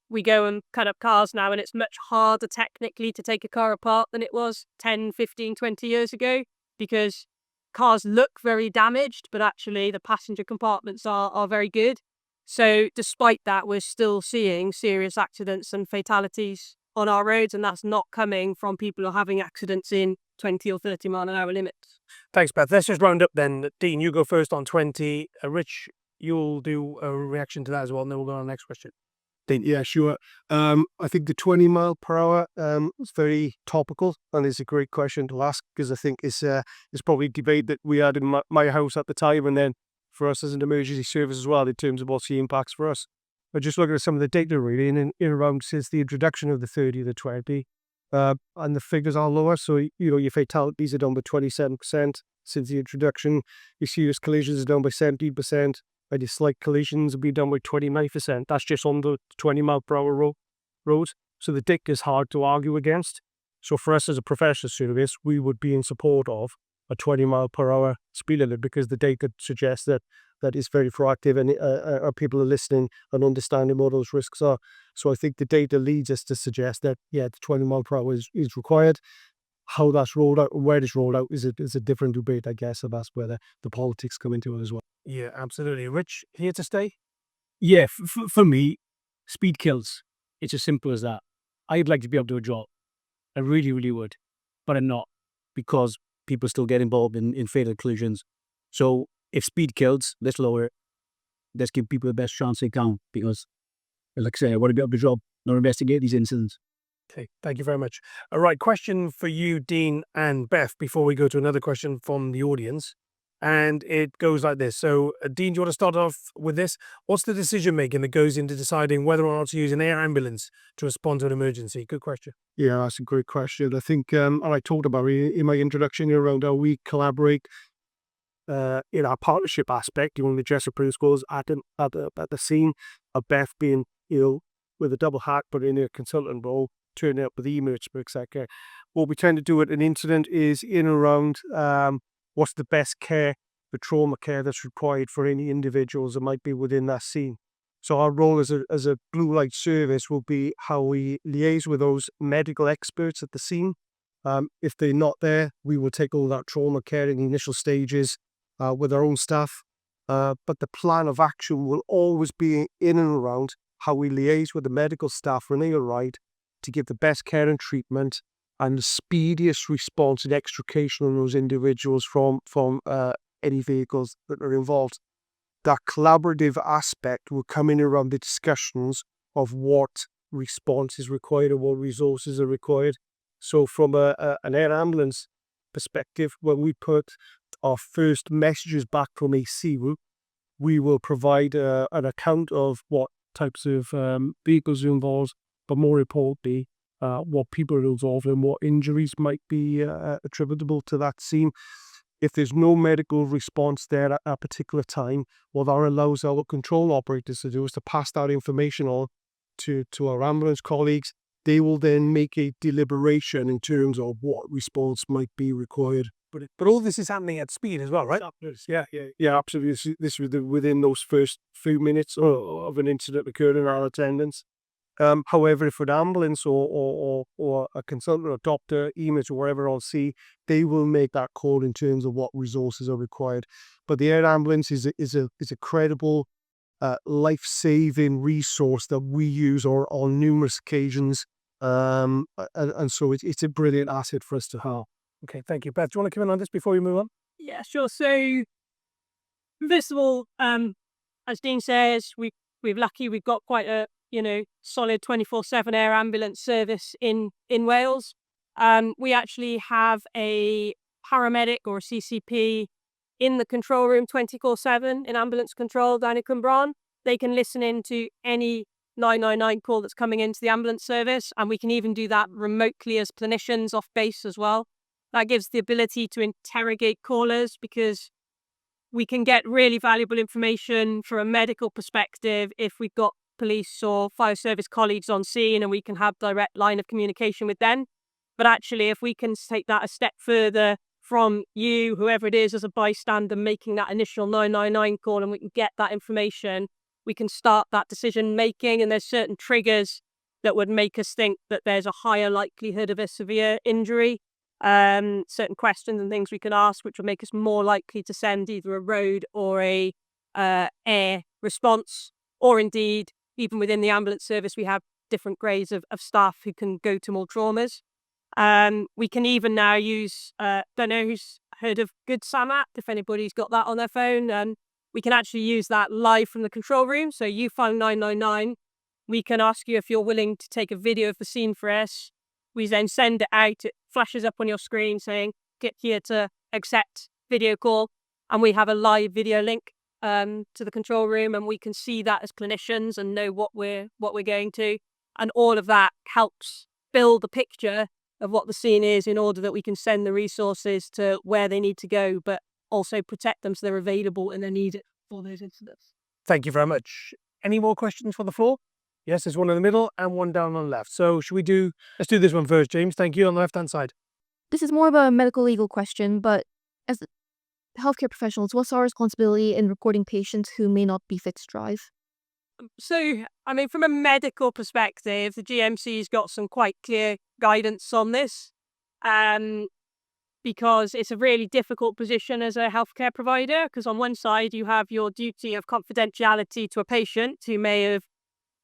We go and cut up cars now and it's much harder technically to take a car apart than it was 10, 15, 20 years ago because cars look very damaged, but actually the passenger compartments are very good. So despite that, we're still seeing serious accidents and fatalities on our roads, and that's not coming from people who are having accidents in 20 or 30 mile an hour limits. Thanks, Beth. Let's just round up then. Dean, you go first on 20. Rich, you'll do a reaction to that as well, and then we'll go on to the next question. Yeah, sure. I think the 20 mile per hour is very topical and it's a great question to ask because I think it's probably a debate that we had in my house at the time and then for us as an emergency service as well in terms of what's the impacts for us. But just looking at some of the data really in around since the introduction of the 30, the 20, and the figures are lower. So, your fatalities are down by 27% since the introduction. Your serious collisions are down by 17%. And your slight collisions will be down by 29%. That's just on the 20 mile per hour road. So the data is hard to argue against. So for us as a professional service, we would be in support of a 20 mile per hour speed limit because the data suggests that is very proactive and our people are listening and understanding what those risks are. So I think the data leads us to suggest that, the 20 mile per hour is required. How that's rolled out, where it's rolled out is a different debate, I guess, and that's where the politics come into it as well. Yeah, absolutely. Rich, here to stay? Yeah, for me, speed kills. It's as simple as that. I'd like to be able to do a job. I really, really would. But I'm not, because people still get involved in fatal collisions. So if speed kills, let's lower it. Let's give people the best chance they can, because, like I say, I want to be able to job, not investigate these incidents. Okay, thank you very much. All right, question for you, Dean and Beth, before we go to another question from the audience. And it goes like this. So, Dean, do you want to start off with this? What's the decision making that goes into deciding whether or not to use an air ambulance to respond to an emergency? Good question. Yeah, that's a great question. I think, and I talked about it in my introduction around how we collaborate in our partnership aspect, the Jessup principals at the scene, of Beth being, with a double hat, but in a consultant role, turning up with emerts, etc. What we tend to do at an incident is in and around what's the best care, the trauma care that's required for any individuals that might be within that scene. So our role as a blue light service will be how we liaise with those medical experts at the scene. If they're not there, we will take all that trauma care in the initial stages with our own staff. But the plan of action will always be in and around how we liaise with the medical staff when they arrive to give the best care and treatment and the speediest response and extrication of those individuals from any vehicles that are involved. That collaborative aspect will come in around the discussions of what response is required and what resources are required. So from an air ambulance perspective, when we put our first messages back from a sea route, we will provide an account of what types of vehicles are involved, but more importantly, what people are involved and what injuries might be attributable to that scene. If there's no medical response there at a particular time, what that allows our control operators to do is to pass that information on to our ambulance colleagues. They will then make a deliberation in terms of what response might be required. But all this is happening at speed as well, right? Yeah, absolutely. This was within those first few minutes of an incident occurring in our attendance. However, if an ambulance or a consultant or doctor, EMS or wherever on sea, they will make that call in terms of what resources are required. But the air ambulance is a credible, life-saving resource that we use on numerous occasions, and so it's a brilliant asset for us to have. Okay, thank you. Beth, do you want to come in on this before we move on? Yeah, sure. So, first of all, as Dean says, we're lucky we've got quite a solid 24/7 air ambulance service in Wales. We actually have a paramedic or a CCP in the control room 24/7 in ambulance control down in Cwmbran. They can listen in to any 999 call that's coming into the ambulance service, and we can even do that remotely as clinicians off base as well. That gives the ability to interrogate callers, because we can get really valuable information from a medical perspective if we've got police or fire service colleagues on scene and we can have direct line of communication with them. But actually, if we can take that a step further from you, whoever it is, as a bystander making that initial 999 call, and we can get that information, we can start that decision making, and there's certain triggers that would make us think that there's a higher likelihood of a severe injury. Certain questions and things we can ask, which will make us more likely to send either a road or a air response, or indeed, even within the ambulance service, we have different grades of staff who can go to more traumas. We can even now use, don't know who's heard of Good Sam app, if anybody's got that on their phone. We can actually use that live from the control room. So you phone 999, we can ask you if you're willing to take a video of the scene for us. We then send it out, it flashes up on your screen saying, get here to accept video call. And we have a live video link to the control room, and we can see that as clinicians and know what we're going to. And all of that helps build a picture of what the scene is in order that we can send the resources to where they need to go, but also protect them so they're available and they're needed for those incidents. Thank you very much. Any more questions for the floor? Yes, there's one in the middle and one down on the left. So let's do this one first, James. Thank you, on the left-hand side. This is more of a medical legal question, but as healthcare professionals, what's our responsibility in reporting patients who may not be fit to drive? So, I mean, from a medical perspective, the GMC's got some quite clear guidance on this, because it's a really difficult position as a healthcare provider, because on one side you have your duty of confidentiality to a patient who may have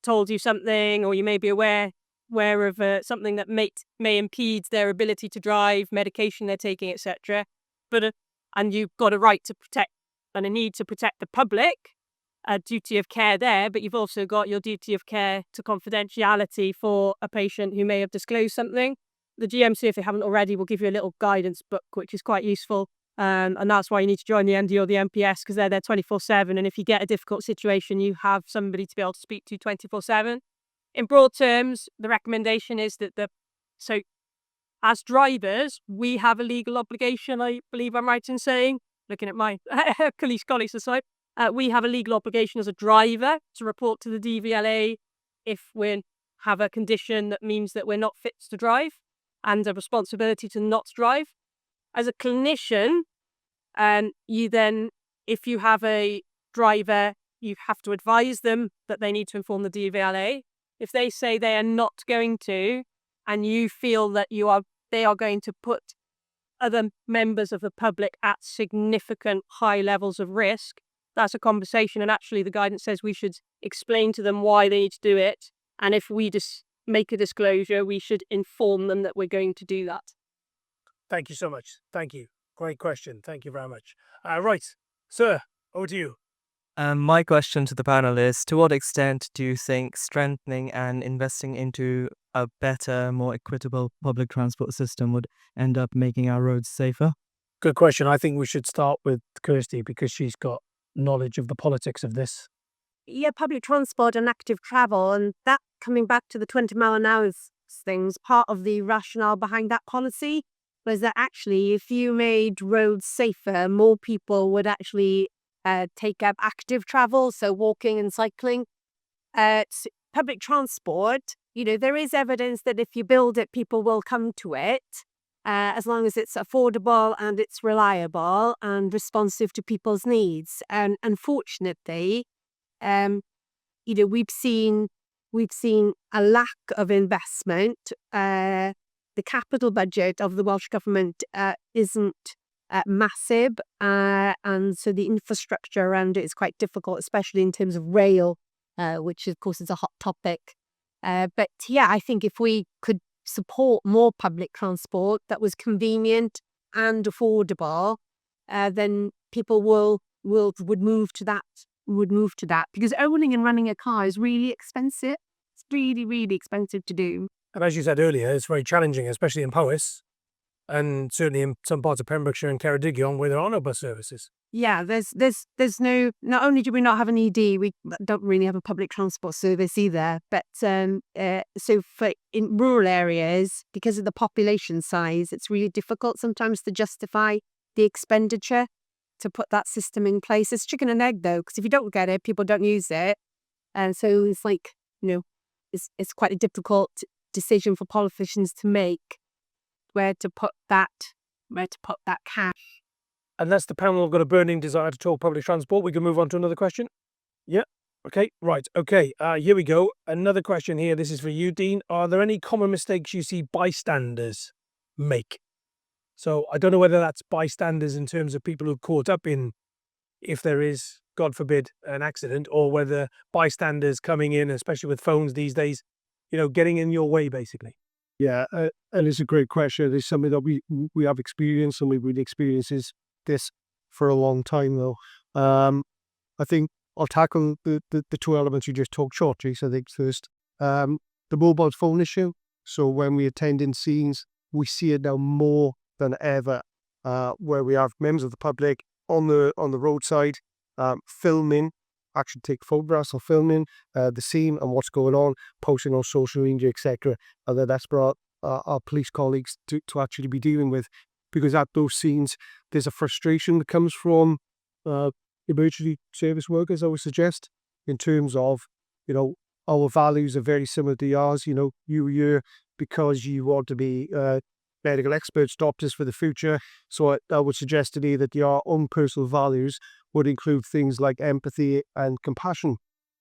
told you something, or you may be aware of something that may impede their ability to drive, medication they're taking, etc. But and you've got a right to protect and a need to protect the public, a duty of care there, but you've also got your duty of care to confidentiality for a patient who may have disclosed something. The GMC, if they haven't already, will give you a little guidance book, which is quite useful. And that's why you need to join the ND or the MPS, because they're there 24/7. And if you get a difficult situation, you have somebody to be able to speak to 24/7. In broad terms, the recommendation is that so as drivers, we have a legal obligation, I believe I'm right in saying, looking at my police colleagues aside, we have a legal obligation as a driver to report to the DVLA if we have a condition that means that we're not fit to drive, and a responsibility to not drive. As a clinician, you then, if you have a driver, you have to advise them that they need to inform the DVLA. If they say they are not going to, and you feel that they are going to put other members of the public at significant high levels of risk, that's a conversation. And actually the guidance says we should explain to them why they need to do it. And if we just make a disclosure, we should inform them that we're going to do that. Thank you so much. Thank you. Great question. Thank you very much. Right, sir, over to you. My question to the panel is, to what extent do you think strengthening and investing into a better, more equitable public transport system would end up making our roads safer? Good question. I think we should start with Kirsty because she's got knowledge of the politics of this. Yeah, public transport and active travel, and that coming back to the 20 mile an hour things, part of the rationale behind that policy was that actually if you made roads safer, more people would actually take up active travel, so walking and cycling. Public transport, there is evidence that if you build it, people will come to it, as long as it's affordable and it's reliable and responsive to people's needs. And unfortunately, we've seen a lack of investment. The capital budget of the Welsh Government isn't massive, and so the infrastructure around it is quite difficult, especially in terms of rail, which of course is a hot topic. But yeah, I think if we could support more public transport that was convenient and affordable, then people would move to that, because owning and running a car is really expensive. It's really, really expensive to do. And as you said earlier, it's very challenging, especially in Powys, and certainly in some parts of Pembrokeshire and Ceredigion where there are no bus services. Yeah, there's no. Not only do we not have an ED, we don't really have a public transport service either. But so in rural areas, because of the population size, it's really difficult sometimes to justify the expenditure to put that system in place. It's chicken and egg though, because if you don't get it, people don't use it, and so it's like it's quite a difficult decision for politicians to make where to put that cash. Unless the panel have got a burning desire to talk public transport, we can move on to another question. Yeah. Okay. Right. Okay. Here we go. Another question here. This is for you, Dean. Are there any common mistakes you see bystanders make? So I don't know whether that's bystanders in terms of people who are caught up in, if there is, God forbid, an accident, or whether bystanders coming in, especially with phones these days, getting in your way, basically. Yeah, and it's a great question. It's something that we have experienced, and we've really experienced this for a long time, though. I think I'll tackle the two elements you just talked shortly. So I think first, the mobile phone issue. So when we attend in scenes, we see it now more than ever, where we have members of the public on the roadside, filming, actually take photographs or filming the scene and what's going on, posting on social media, etc. And then that's brought our police colleagues to actually be dealing with, because at those scenes there's a frustration that comes from emergency service workers, I would suggest, in terms of our values are very similar to yours. You're here because you want to be medical experts, doctors for the future. So I would suggest to me that your own personal values would include things like empathy and compassion,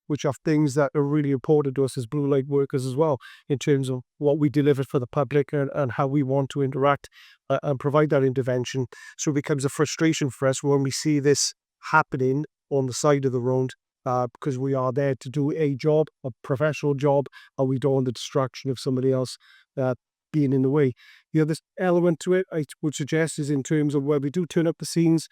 which are things that are really important to us as blue light workers as well, in terms of what we deliver for the public and how we want to interact and provide that intervention. So it becomes a frustration for us when we see this happening on the side of the road because we are there to do a job, a professional job, and we don't want the distraction of somebody else being in the way. The other element to it, I would suggest, is in terms of where we do turn up the scenes,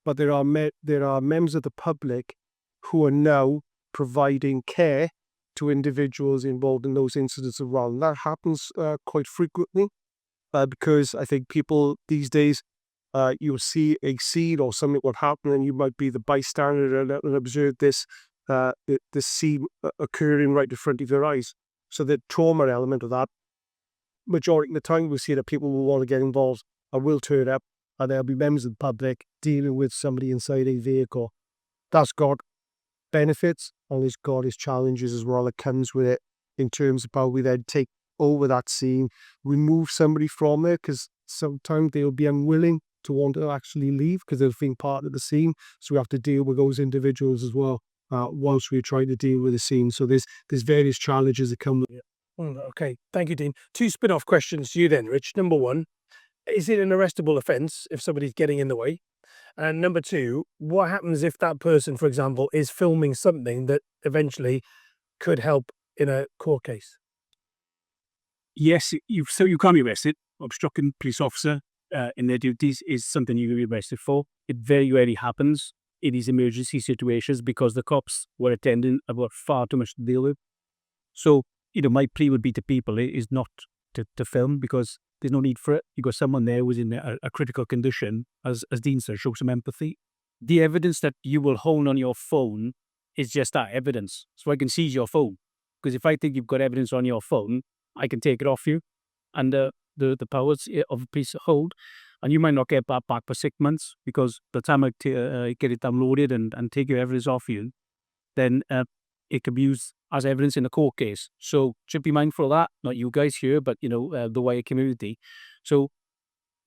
but there are members of the public who are now providing care to individuals involved in those incidents as well. And that happens quite frequently because I think people these days, you'll see a scene or something will happen and you might be the bystander and observe this scene occurring right in front of your eyes. So the trauma element of that, majority of the time we see that people will want to get involved and will turn up, and there'll be members of the public dealing with somebody inside a vehicle. That's got benefits and it's got its challenges as well that comes with it, in terms of how we then take over that scene, remove somebody from there, because sometimes they'll be unwilling to want to actually leave because they've been part of the scene. So we have to deal with those individuals as well whilst we're trying to deal with the scene. So there's various challenges that come with it. Okay, thank you, Dean. 2 spin-off questions to you then, Rich. Number 1, is it an arrestable offence if somebody's getting in the way? And number 2, what happens if that person, for example, is filming something that eventually could help in a court case? Yes, you can't be arrested. Obstructing police officer in their duties is something you can be arrested for. It very rarely happens in these emergency situations because the cops were attending about far too much to deal with. So, my plea would be to people is not to film, because there's no need for it. You've got someone there who's in a critical condition, as Dean said, show some empathy. The evidence that you will hold on your phone is just that evidence. So I can seize your phone, because if I think you've got evidence on your phone, I can take it off you, and the powers of a police hold, and you might not get that back for 6 months, because by the time I get it downloaded and take your evidence off you, then it can be used as evidence in a court case. So should be mindful of that, not you guys here, but the wider community. So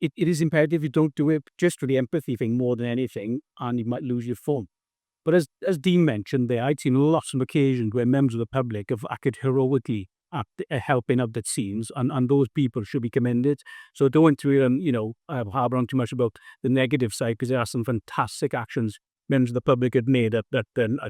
it is imperative you don't do it just for the empathy thing more than anything, and you might lose your phone. But as Dean mentioned there, I'd seen lots of occasions where members of the public have acted heroically at helping out that scenes, and those people should be commended. So don't harbour on too much about the negative side, because there are some fantastic actions members of the public have made at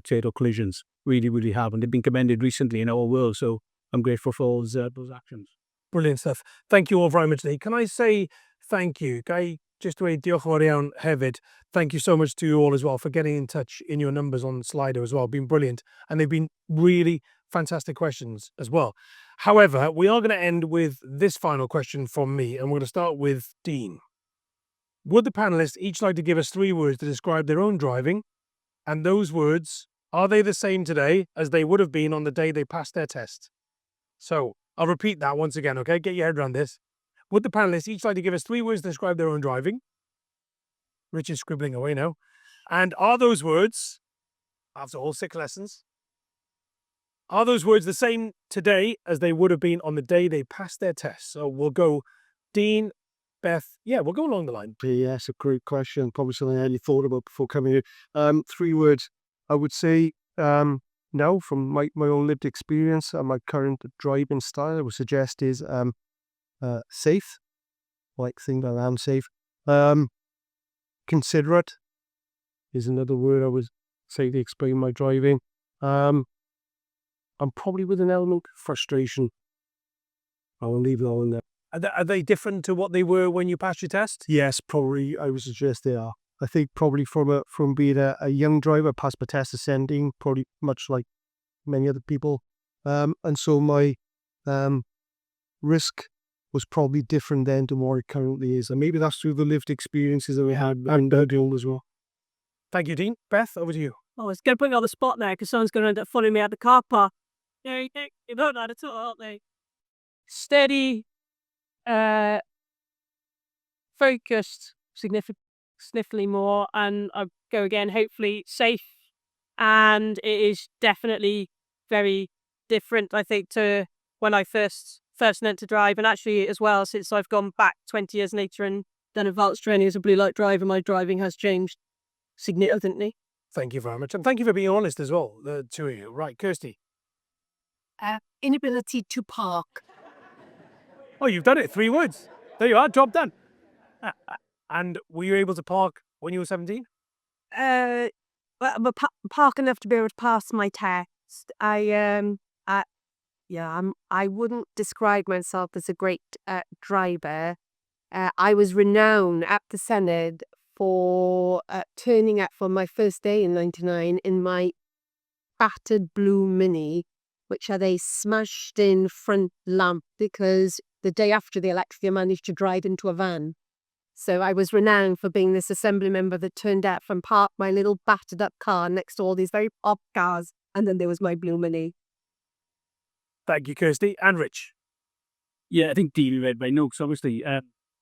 fatal collisions. Really, really have, and they've been commended recently in our world. So I'm grateful for those actions. Brilliant stuff. Thank you all very much, Lee. Can I say thank you? Guy, just dweud diolch yn fawr iawn hefyd. Thank you so much to you all as well for getting in touch in your numbers on Slido as well. Been brilliant. And they've been really fantastic questions as well. However, we are going to end with this final question from me, and we're going to start with Dean. Would the panelists each like to give us 3 words to describe their own driving? And those words, are they the same today as they would have been on the day they passed their test? So I'll repeat that once again, okay? Get your head around this. Would the panelists each like to give us 3 words to describe their own driving? Richard's scribbling away now. And are those words, after all 6 lessons, are those words the same today as they would have been on the day they passed their test? So we'll go Dean, Beth. Yeah, we'll go along the line. Yes, a great question. Probably something I hadn't thought about before coming here. 3 words. I would say now, from my own lived experience and my current driving style, I would suggest is safe. Like think that I'm safe. Considerate is another word I would say to explain my driving. I'm probably with an element of frustration. I'll leave it all in there. Are they different to what they were when you passed your test? Yes, probably. I would suggest they are. I think probably from being a young driver, passed my test ascending, probably much like many other people. And so my risk was probably different then to what it currently is. And maybe that's through the lived experiences that we had and old as well. Thank you, Dean. Beth, over to you. Oh, it's going to put me on the spot there because someone's going to end up following me out the car park. No, you don't know that at all, aren't they? Steady, focused, significantly more, and I'll go again, hopefully safe. And it is definitely very different, I think, to when I first learned to drive. And actually as well, since I've gone back 20 years later and done advanced training as a blue light driver, my driving has changed significantly. Thank you very much. And thank you for being honest as well, the 2 of you. Right, Kirsty. Inability to park. Oh, you've done it. 3 words. There you are. Job done. And were you able to park when you were 17? park enough to be able to pass my test. I wouldn't describe myself as a great driver. I was renowned at the Senedd for turning up for my first day in '99 in my battered blue Mini, which had a smashed in front lamp because the day after the election I managed to drive into a van. So I was renowned for being this assembly member that turned up and parked my little battered up car next to all these very pop cars. And then there was my blue Mini. Thank you, Kirsty. And Rich. Yeah, I think Dean read my notes, obviously.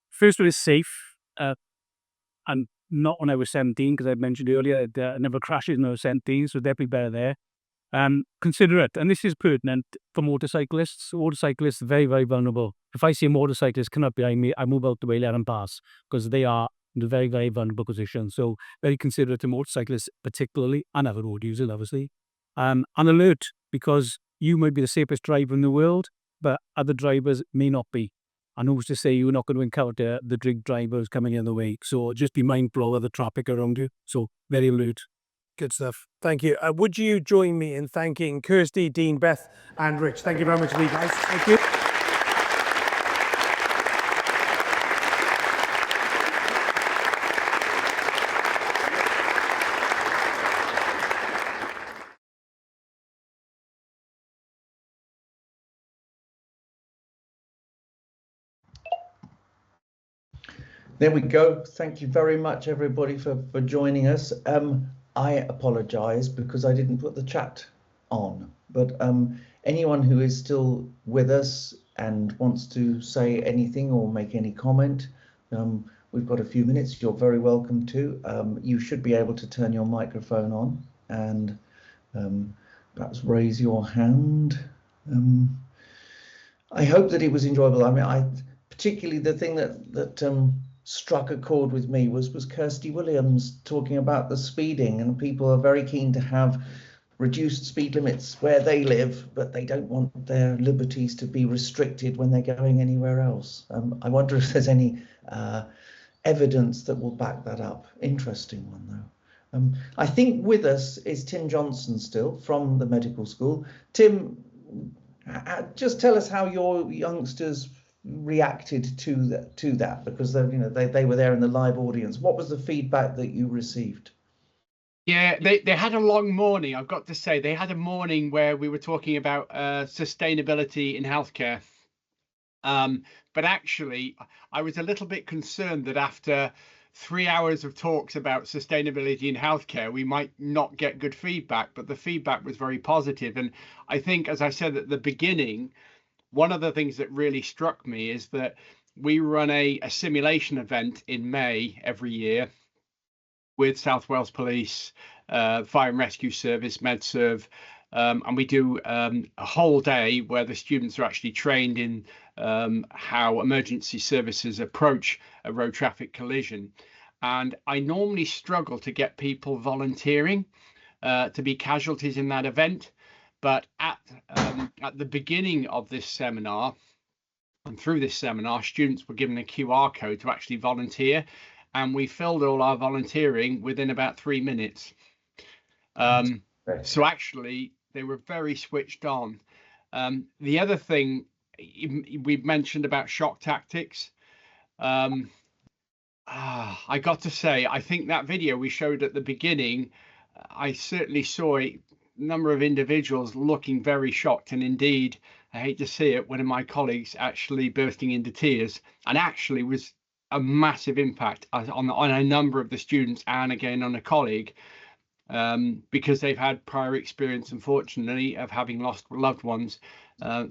First one is safe. And not when I was 17, because I mentioned earlier, I never crashed when I was 17, so definitely better there. Considerate, and this is pertinent for motorcyclists. Motorcyclists are very, very vulnerable. If I see a motorcyclist come up behind me, I move out the way, let them pass, because they are in a very, very vulnerable position. So very considerate to motorcyclists particularly, and other road users, obviously. And alert, because you might be the safest driver in the world, but other drivers may not be. And who's to say you're not going to encounter the drink drivers coming in the way? So just be mindful of the traffic around you. So very alert. Good stuff. Thank you. Would you join me in thanking Kirsty, Dean, Beth, and Rich? Thank you very much indeed, guys. Thank you. There we go. Thank you very much, everybody, for joining us. I apologise because I didn't put the chat on, but anyone who is still with us and wants to say anything or make any comment, we've got a few minutes. You're very welcome to. You should be able to turn your microphone on and perhaps raise your hand. I hope that it was enjoyable. I mean, particularly the thing that struck a chord with me was Kirsty Williams talking about the speeding, and people are very keen to have reduced speed limits where they live, but they don't want their liberties to be restricted when they're going anywhere else. I wonder if there's any evidence that will back that up. Interesting one though. I think with us is Tim Johnson still from the medical school. Tim, just tell us how your youngsters reacted to that, because they were there in the live audience. What was the feedback that you received? Yeah, they had a long morning. I've got to say, they had a morning where we were talking about sustainability in healthcare. But actually, I was a little bit concerned that after 3 hours of talks about sustainability in healthcare, we might not get good feedback. But the feedback was very positive. And I think, as I said at the beginning, one of the things that really struck me is that we run a simulation event in May every year with South Wales Police, Fire and Rescue Service, MedServ, and we do a whole day where the students are actually trained in how emergency services approach a road traffic collision. And I normally struggle to get people volunteering to be casualties in that event. But at the beginning of this seminar and through this seminar, students were given a QR code to actually volunteer, and we filled all our volunteering within about 3 minutes. So actually, they were very switched on. The other thing we've mentioned about shock tactics, I got to say, I think that video we showed at the beginning, I certainly saw a number of individuals looking very shocked, and indeed, I hate to see it, one of my colleagues actually bursting into tears, and actually was a massive impact on a number of the students, and again on a colleague, because they've had prior experience, unfortunately, of having lost loved ones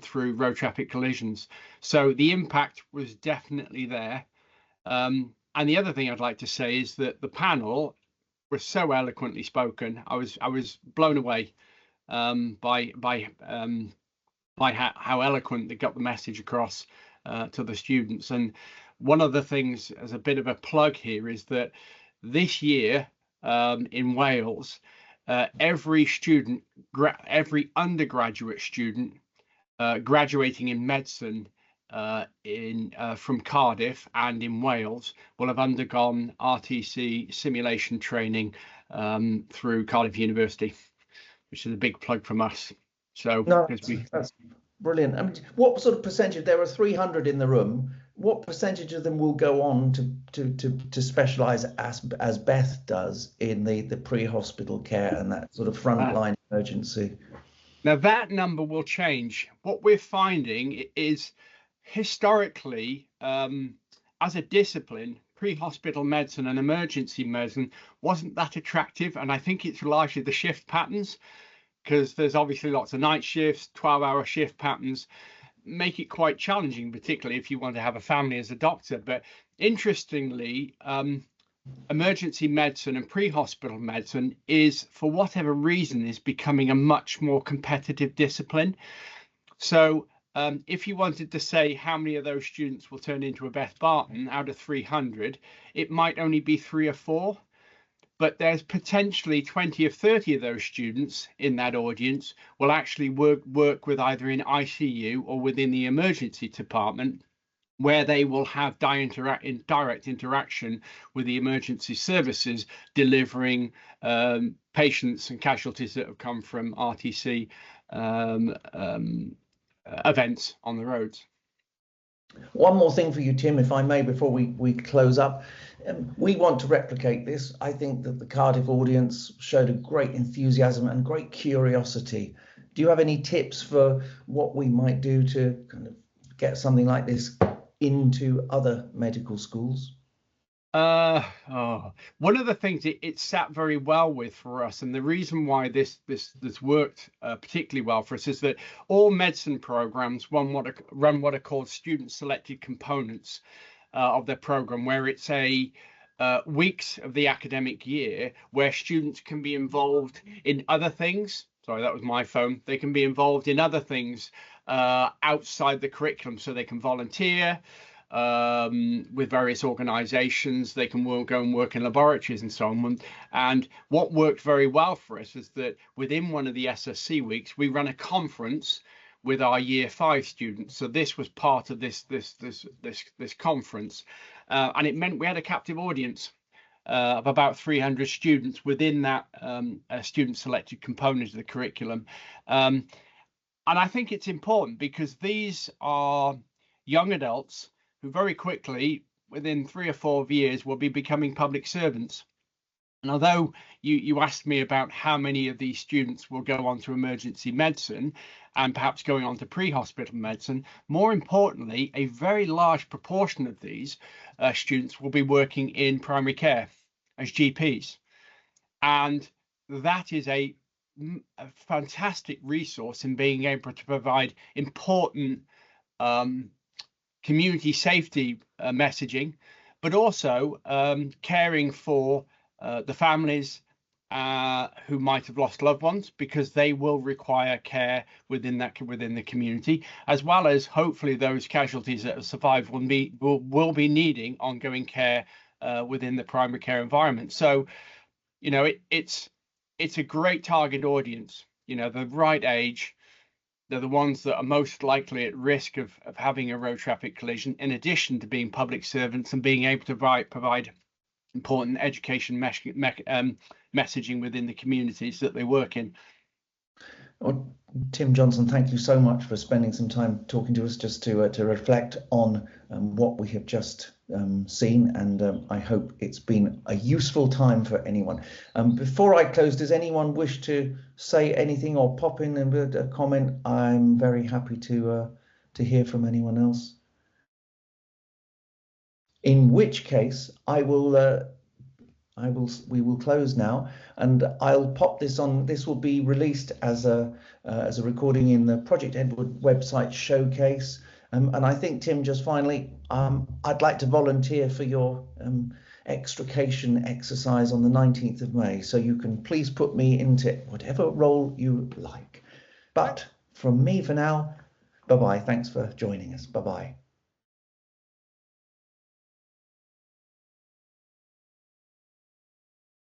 through road traffic collisions. So the impact was definitely there. And the other thing I'd like to say is that the panel was so eloquently spoken. I was blown away by how eloquent they got the message across to the students. And one of the things, as a bit of a plug here, is that this year in Wales, every student, every undergraduate student graduating in medicine from Cardiff and in Wales will have undergone RTC simulation training through Cardiff University, which is a big plug from us. So, No, because we that's brilliant. I mean, what sort of percentage? There are 300 in the room. What percentage of them will go on to specialise as Beth does in the pre-hospital care and that sort of frontline emergency? Now that number will change. What we're finding is historically, as a discipline, pre-hospital medicine and emergency medicine wasn't that attractive. And I think it's largely the shift patterns, because there's obviously lots of night shifts, 12-hour shift patterns, make it quite challenging, particularly if you want to have a family as a doctor. But interestingly, emergency medicine and pre-hospital medicine is, for whatever reason, is becoming a much more competitive discipline. So if you wanted to say how many of those students will turn into a Beth Barton out of 300, it might only be 3 or 4. But there's potentially 20 or 30 of those students in that audience will actually work with either in ICU or within the emergency department, where they will have direct interaction with the emergency services, delivering patients and casualties that have come from RTC events on the roads. One more thing for you, Tim, if I may, before we close up. We want to replicate this. I think that the Cardiff audience showed a great enthusiasm and great curiosity. Do you have any tips for what we might do to kind of get something like this into other medical schools? One of the things it sat very well with for us, and the reason why this worked particularly well for us, is that all medicine programs run what are called student selected components of their program, where it's a weeks of the academic year where students can be involved in other things. Sorry, that was my phone. They can be involved in other things outside the curriculum, so they can volunteer with various organizations, they can go and work in laboratories and so on. And what worked very well for us is that within one of the SSC weeks, we ran a conference with our year 5 students. So this was part of this conference, and it meant we had a captive audience of about 300 students within that student selected component of the curriculum. And I think it's important because these are young adults who very quickly, within 3 or 4 years, will be becoming public servants. And although you asked me about how many of these students will go on to emergency medicine and perhaps going on to pre-hospital medicine, more importantly, a very large proportion of these students will be working in primary care as GPs. And that is a fantastic resource in being able to provide important community safety messaging, but also caring for the families who might have lost loved ones, because they will require care within the community, as well as hopefully those casualties that have survived will be needing ongoing care within the primary care environment. So, you know, it's a great target audience. You know, the right age. They're the ones that are most likely at risk of having a road traffic collision, in addition to being public servants and being able to provide important education messaging within the communities that they work in. Well, Tim Johnson, thank you so much for spending some time talking to us, just to reflect on what we have just seen, and I hope it's been a useful time for anyone. Before I close, does anyone wish to say anything or pop in a comment? I'm very happy to hear from anyone else. In which case, we will close now, and I'll pop this on. This will be released as a recording in the Project Edward website showcase. And I think, Tim, just finally, I'd like to volunteer for your extrication exercise on the 19th of May. So you can please put me into whatever role you like. But from me for now, bye-bye. Thanks for joining us. Bye-bye.